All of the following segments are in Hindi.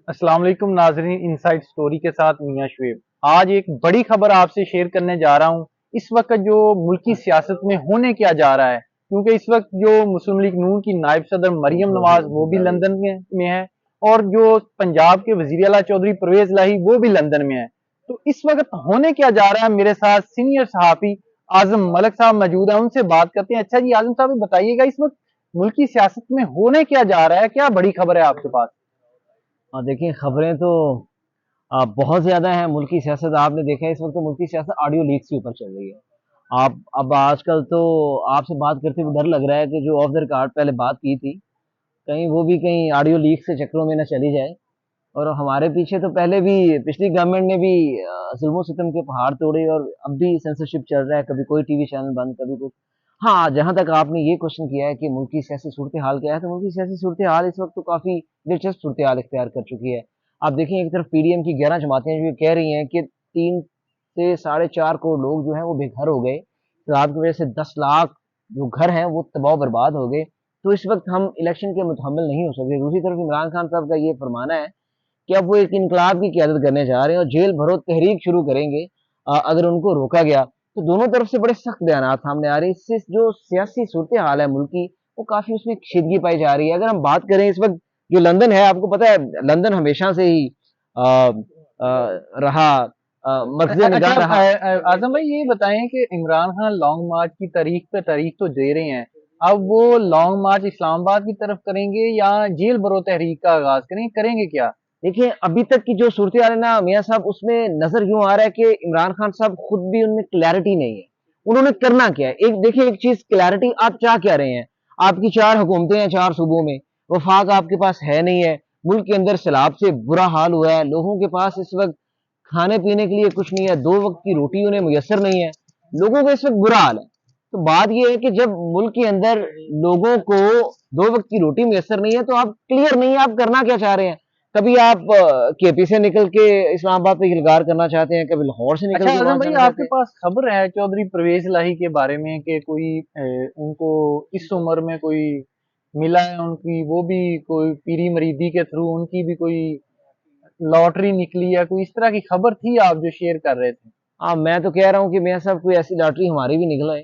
अस्सलाम वालेकुम नाजरीन, इनसाइड स्टोरी के साथ मियां शुएब। आज एक बड़ी खबर आपसे शेयर करने जा रहा हूं। इस वक्त जो मुल्की सियासत में होने क्या जा रहा है, क्योंकि इस वक्त जो मुस्लिम लीग नून की नायब सदर मरियम नवाज वो भी लंदन में है, और जो पंजाब के वजीर आला चौधरी परवेज लाही वो भी लंदन में है। तो इस वक्त होने क्या जा रहा है, मेरे साथ सीनियर सहाफी आजम मलिक साहब मौजूद है, उनसे बात करते हैं। अच्छा जी आजम साहब, बताइएगा इस वक्त मुल्की सियासत में होने क्या जा रहा है, क्या बड़ी खबर है आपके पास? देखिए खबरें तो बहुत ज़्यादा हैं। मुल्की सियासत आपने देखा है, इस वक्त तो मुल्की सियासत ऑडियो लीक्स के ऊपर चल रही है। आप अब आजकल तो आपसे बात करते हुए डर लग रहा है कि जो ऑफ द रिकॉर्ड पहले बात की थी, कहीं वो भी कहीं ऑडियो लीक के चक्करों में ना चली जाए। और हमारे पीछे तो पहले भी पिछली गवर्नमेंट ने भी जुल्म सितम के पहाड़ तोड़े, और अब भी सेंसरशिप चल रहा है, कभी कोई टीवी चैनल बंद, कभी कुछ। हाँ, जहाँ तक आपने ये क्वेश्चन किया है कि मुल्क की सियासी सूरत हाल क्या है, तो मुल्क की सियासी सूरत हाल इस वक्त तो काफ़ी दिलचस्प सूरत हाल इख्तियार कर चुकी है। आप देखिए, एक तरफ पीडीएम की 11 जमातें जो ये कह रही हैं कि 3 से 4.5 करोड़ लोग जो हैं वो बेघर हो गए, सैलाब की वजह से 10 लाख जो घर हैं वो तबाह बर्बाद हो गए। तो इस वक्त हम इलेक्शन के मुतहम्मिल नहीं हो सकते। दूसरी तरफ इमरान खान साहब का ये फरमाना है कि अब वो एक इनकलाब की क़यादत करने जा रहे हैं और जेल भरो तहरीक शुरू करेंगे अगर उनको रोका गया। तो दोनों तरफ से बड़े सख्त बयानात सामने आ रहे हैं। इससे जो सियासी सूरत हाल है मुल्क की, वो काफ़ी उसमें कशीदगी पाई जा रही है। अगर हम बात करें इस वक्त जो लंदन है, आपको पता है लंदन हमेशा से ही रहा, मर्कज़ अच्छा, निगाह रहा। आजम भाई ये बताएं कि इमरान खान लॉन्ग मार्च की तारीख पे तारीख तो दे रहे हैं। अब वो लॉन्ग मार्च इस्लामाबाद की तरफ करेंगे या जेल भरो तहरीक का आगाज करेंगे क्या? देखिए, अभी तक की जो सूरत हाल है ना मियाँ साहब, उसमें नज़र यूँ आ रहा है कि इमरान खान साहब खुद भी उनमें क्लैरिटी नहीं है। उन्होंने करना क्या है? एक देखिए, एक चीज़ क्लैरिटी, आप चाह क्या रहे हैं? आपकी 4 हुकूमतें हैं 4 सूबों में, वफ़ाक आपके पास है नहीं है, मुल्क के अंदर सैलाब से बुरा हाल हुआ है, लोगों के पास इस वक़्त खाने-पीने के लिए कुछ नहीं है, 2 वक़्त की रोटी उन्हें मुयस्सर नहीं है, लोगों का इस वक़्त बुरा हाल है। तो बात ये है कि जब मुल्क के अंदर लोगों को 2 वक़्त की रोटी मुयस्सर नहीं है, तो आप क्लियर नहीं है, आप करना क्या चाह रहे हैं? कभी आप केपी से निकल के इस्लामाबाद पे यलगार करना चाहते हैं, कभी लाहौर से निकल अच्छा के वहाँ आजम भाई, जाना चाहते आपके हैं। पास खबर है चौधरी परवेज लाही के बारे में कि कोई उनको इस उम्र में कोई मिला है, उनकी वो भी कोई पीरी मरीदी के थ्रू उनकी भी कोई लॉटरी निकली है, कोई इस तरह की खबर थी आप जो शेयर कर रहे थे? हाँ, मैं तो कह रहा हूँ कि मियाँ साहब कोई ऐसी लॉटरी हमारी भी निकले,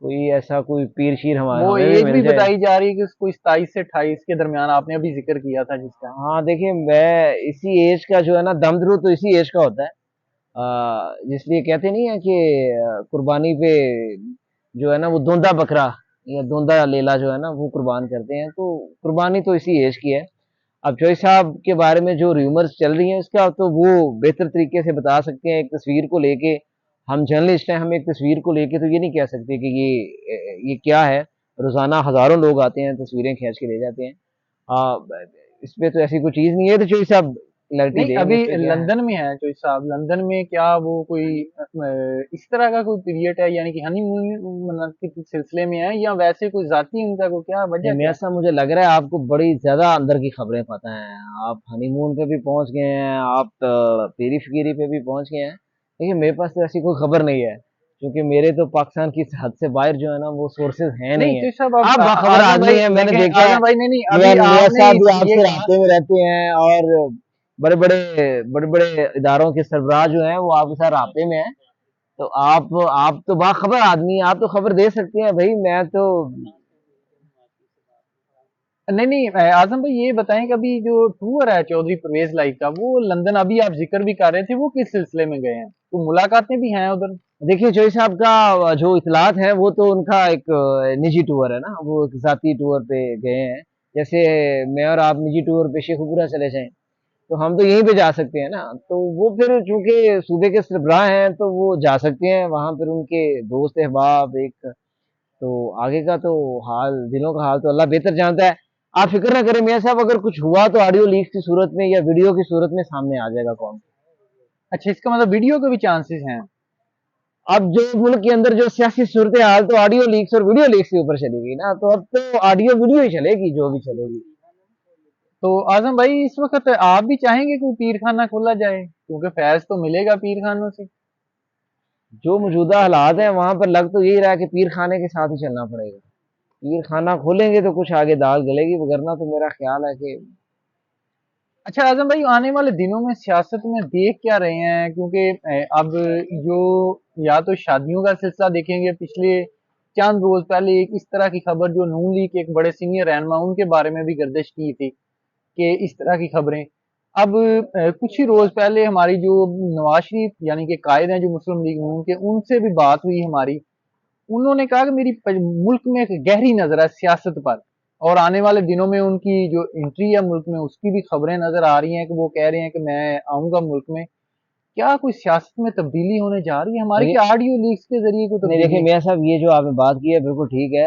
कोई ऐसा कोई पीर-शीर वो हमें भी एज मिल भी जाए। बताई जा रही है कि उसको 27 से 28 के दरमियान आपने अभी जिक्र किया था जिसका। हाँ, देखिए मैं इसी एज का जो है ना, दमदरू तो इसी एज का होता है। इसलिए कहते नहीं है कि कुर्बानी पे जो है ना वो धुंधा बकरा या धुंधा लेला जो है ना वो कुर्बान करते हैं, तो कुर्बानी तो इसी एज की है। अब जोई साहब के बारे में जो र्यूमर्स चल रही हैं, इसका तो वो बेहतर तरीके से बता सकते हैं। एक तस्वीर को लेके, हम जर्नलिस्ट हैं, हम एक तस्वीर को लेके तो ये नहीं कह सकते कि ये क्या है। रोजाना हजारों लोग आते हैं, तस्वीरें खींच के ले जाते हैं। इसमें तो ऐसी कोई चीज नहीं है, तो जोई साहब क्लैरिटी नहीं, देंगे अभी इसमें क्या है। लंदन में है चोई साहब, लंदन में क्या वो कोई इस तरह का कोई पीरियड है, यानी कि हनीमून के सिलसिले में है, या वैसे कोई जाती उनका कोई क्या नहीं वजह मियाँ क्या? साहब, मुझे लग रहा है आपको बड़ी ज्यादा अंदर की खबरें पता हैं। आप हनीमून पे भी पहुंच गए हैं, आप पीरी फिकीरी पे भी पहुंच गए हैं। देखिए, मेरे पास तो ऐसी कोई खबर नहीं है, क्योंकि मेरे तो पाकिस्तान की हद से बाहर जो है ना वो सोर्सेज हैं नहीं नहीं है। चोई साहब, अब आप बाखबर आजम आदमी भाई हैं, मैंने देखें, देखा है। आजम भाई नहीं नहीं, मियाँ अभी मियाँ आपने साहब भी ये आपसे कहा। रास्ते में रहते हैं, और बड़े बड़े इदारों के सरबराह जो हैं वो आपके साथ रास्ते में हैं। तो आप तो बाखबर आदमी हैं, आप तो खबर दे सकते हैं भाई। मैं तो नहीं नहीं, आजम भाई ये बताएं कि अभी जो टूर है चौधरी परवेज लाइफ का, वो लंदन अभी आप जिक्र भी कर रहे थे, वो किस सिलसिले में गए हैं? तो मुलाकातें भी हैं उधर? देखिए, जोई साहब का जो इतलात है वो तो उनका एक निजी टूर है ना, वो एक ज़ाती टूर पे गए हैं। जैसे मैं और आप निजी टूर पे शेखुपुरा चले जाएँ, तो हम तो यहीं पे जा सकते हैं ना। तो वो फिर चूँकि सूबे के सरबराह हैं, तो वो जा सकते हैं वहाँ, फिर उनके दोस्त अहबाब एक, तो आगे का तो हाल, दिलों का हाल तो अल्लाह बेहतर जानता है। आप फ़िक्र ना करें मियाँ साहब, अगर कुछ हुआ तो ऑडियो लीक की सूरत में या वीडियो की सूरत में सामने आ जाएगा कौन। अच्छा, इसका मतलब वीडियो के भी चांसेस हैं? अब जो मुल्क के अंदर जो सियासी सूरत हाल तो ऑडियो लीक्स और वीडियो लीक्स के ऊपर चलेगी ना, तो अब तो ऑडियो वीडियो ही चलेगी, जो भी चलेगी। तो आजम भाई, इस वक्त आप भी चाहेंगे कोई पीर खाना खोला जाए, क्योंकि फैज तो मिलेगा पीर खानों से। जो मौजूदा हालात हैं वहां पर लग तो यही रहा है कि पीर खाने के साथ ही चलना पड़ेगा। पीर खाना खोलेंगे तो कुछ आगे दाल गलेगी, वगरना तो मेरा ख्याल है कि अच्छा आजम भाई, आने वाले दिनों में सियासत में देख क्या रहे हैं? क्योंकि अब जो या तो शादियों का सिलसिला देखेंगे, पिछले चंद रोज पहले एक इस तरह की खबर जो नून लीग के एक बड़े सीनियर रहनुमा उनके बारे में भी गर्दिश की थी कि इस तरह की खबरें। अब कुछ ही रोज पहले हमारी जो नवाज शरीफ यानी कि कायद हैं जो मुस्लिम लीग नून के, उनसे भी बात हुई हमारी। उन्होंने कहा कि मेरी मुल्क में एक गहरी नजर है सियासत पर, और आने वाले दिनों में उनकी जो एंट्री है मुल्क में उसकी भी खबरें नजर आ रही हैं कि वो कह रहे हैं कि मैं आऊंगा मुल्क में। क्या कोई सियासत में तब्दीली होने जा रही है हमारी, देखिए क्या ऑडियो लीक्स के जरिए कोई नहीं, देखिए तब्दीली? मियाँ साहब, ये जो आपने बात की है बिल्कुल ठीक है।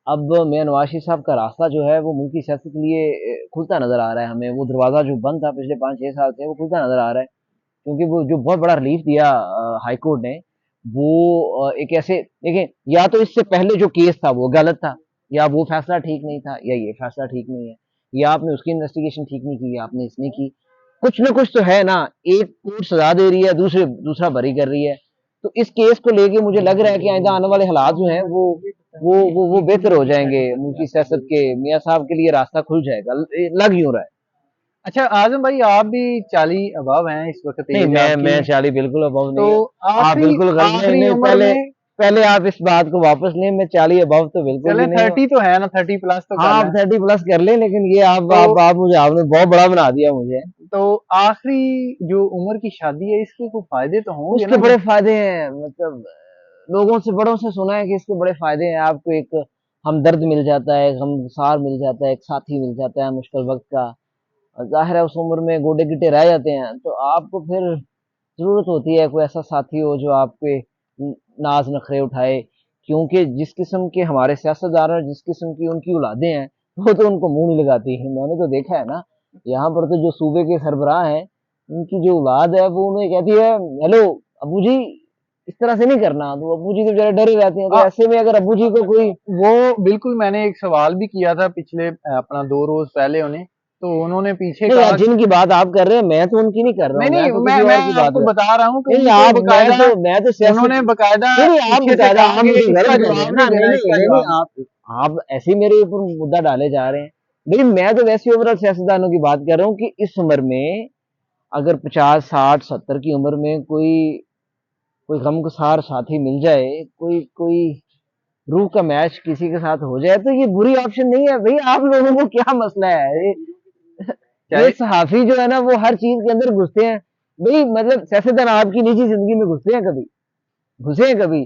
अब मियाँ नवाज शरीफ साहब का रास्ता जो है वो मुल्क की सियासत के लिए खुलता नजर आ रहा है हमें। वो दरवाजा जो बंद था पिछले 5-6 साल से, वो खुलता नजर आ रहा है। क्योंकि वो जो बहुत बड़ा रिलीफ दिया हाई कोर्ट ने, वो एक ऐसे, देखिए, या तो इससे पहले जो केस था वो गलत था, या वो फैसला ठीक नहीं था, या ये फैसला ठीक नहीं है, या आपने उसकी इन्वेस्टिगेशन ठीक नहीं की, या आपने इसने की। कुछ ना कुछ तो है ना। एक कोर्ट सजा दे रही है, दूसरा बरी कर रही है। तो इस केस को लेके मुझे लग रहा है कि आइंदा आने वाले हालात जो हैं वो बेहतर हो जाएंगे मुल्क की सियासत के। मियाँ साहब के लिए रास्ता खुल जाएगा, लग यूं रहा है। अच्छा आजम भाई, आप भी 40 अबव हैं इस वक्त, नहीं, एज मैं आपकी। 40 बिल्कुल अबव तो नहीं है। आप आखिरी बिल्कुल गलत, नहीं आखिरी नहीं, उम्र पहले में, पहले आप इस बात को वापस लें। मैं 40 अबव तो बिल्कुल चले भी नहीं हूँ। 30 तो है ना, 30 प्लस तो हाँ, कर आप लें। 30 प्लस कर लें, लेकिन ये तो आपने बहुत बड़ा बना दिया मुझे। तो आखिरी जो उम्र की शादी है, इसके कोई फायदे तो होंगे उसके ना? बड़े फायदे हैं, मतलब लोगों से, बड़ों से सुना है कि इसके बड़े फायदे हैं। आपको एक हमदर्द मिल जाता है, एक हमसार मिल जाता है, एक साथी मिल जाता है मुश्किल वक्त का। जाहिर है उस उम्र में गोडे गिट्टे रह जाते हैं, तो आपको फिर जरूरत होती है कोई ऐसा साथी हो जो आपके नाज नखरे उठाए। क्योंकि जिस किस्म के हमारे सियासतदान और जिस किस्म की उनकी औलादे हैं, वो तो उनको मुंह नहीं लगाती है। मैंने तो देखा है ना, यहाँ पर तो जो सूबे के सरबराह हैं, उनकी जो औलाद है वो उन्हें कहती है, हेलो अबू जी, इस तरह से नहीं करना। तो अबू जी तो बेचारे डरे रहते हैं। तो हाँ, ऐसे में अगर अबू जी को कोई, वो बिल्कुल, मैंने एक सवाल भी किया था पिछले अपना 2 रोज पहले उन्हें, तो उन्होंने पीछे नहीं यार, कहा। जिनकी बात आप कर रहे हैं, मैं तो उनकी नहीं कर रहा नहीं हूँ, मैं नहीं, तो मैं किसी मैं और की बात आपको कर। बता रहा हूँ कि नहीं उनको आप, बकायदा, मैं तो सियासत, उन्होंने बकायदा नहीं नहीं, आप पीछे से बकायदा कहा आप कि मुझे इसका गलत कह रहे हैं जवाब ना। नहीं नहीं देना, नहीं इसका नहीं नहीं, जवाब नहीं। आप ऐसे ही मेरे ऊपर मुद्दा डाले जा रहे हैं। लेकिन मैं तो वैसे ओवरऑल सियासतदानों की बात कर रहा हूँ कि इस उम्र में अगर 50, 60, 70 की उम्र में कोई कोई गमगसार साथी मिल जाए, कोई कोई रूह का मैच किसी के साथ हो जाए, तो ये बुरी ऑप्शन नहीं है भाई। आप लोगों को क्या मसला है? ये चाहे सहाफी जो है ना, वो हर चीज के अंदर घुसते हैं। भाई मतलब सियासतदान आपकी निजी जिंदगी में घुसते हैं कभी? घुसे हैं कभी?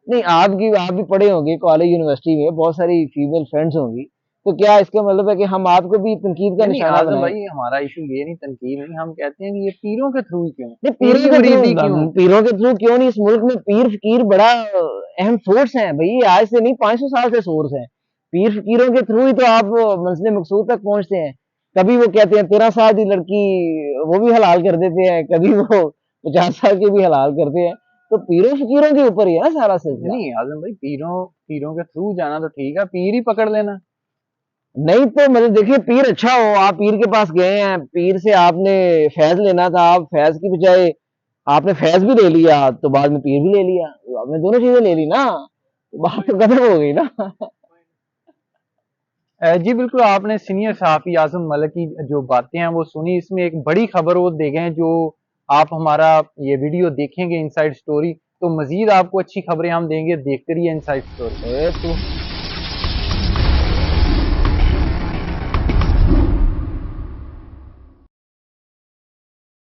नहीं, आप भी पढ़े होंगे कॉलेज यूनिवर्सिटी में, बहुत सारी फीमेल फ्रेंड्स होंगी। तो क्या इसका मतलब है कि हम आपको भी तनकीद का नहीं नहीं निशाना आजम बनाएं? भाई, हमारा इशू ये नहीं, तनकीद नहीं, हम कहते हैं कि ये पीरों के थ्रू क्यों, नहीं, पीरी मुरीदी क्यों? पीरों के थ्रू क्यों नहीं? इस मुल्क में पीर फकीर बड़ा अहम सोर्स है भाई। आज से नहीं, 500 साल से सोर्स है। पीर फकीरों के थ्रू ही तो आप मंजिल मकसूद तक पहुंचते हैं। कभी वो कहते हैं 13 साल की लड़की, वो भी हलाल कर देते हैं। कभी वो 50 साल के भी हलाल करते हैं। तो पीरों फकीरों के ऊपर ही है ना सारा नहीं सिलसिला। नहीं आजम भाई, पीरों पीरों के थ्रू जाना तो ठीक है, पीर ही पकड़ लेना। नहीं तो मतलब देखिए, पीर अच्छा हो, आप पीर के पास गए हैं, पीर से आपने फैज लेना था, आप फैज की बजाय आपने फैज भी ले लिया, तो बाद में पीर भी ले लिया, तो आपने दोनों चीजें ले ली ना, तो बात तो खत्म हो गई ना। जी बिल्कुल, आपने सीनियर सहाफ़ी आज़म मलिक की जो बातें हैं वो सुनी। इसमें एक बड़ी खबर वो दे गए हैं, जो आप हमारा ये वीडियो देखेंगे इनसाइड स्टोरी, तो मज़ीद आपको अच्छी खबरें हम देंगे। देखते रहिए इनसाइड स्टोरी। तू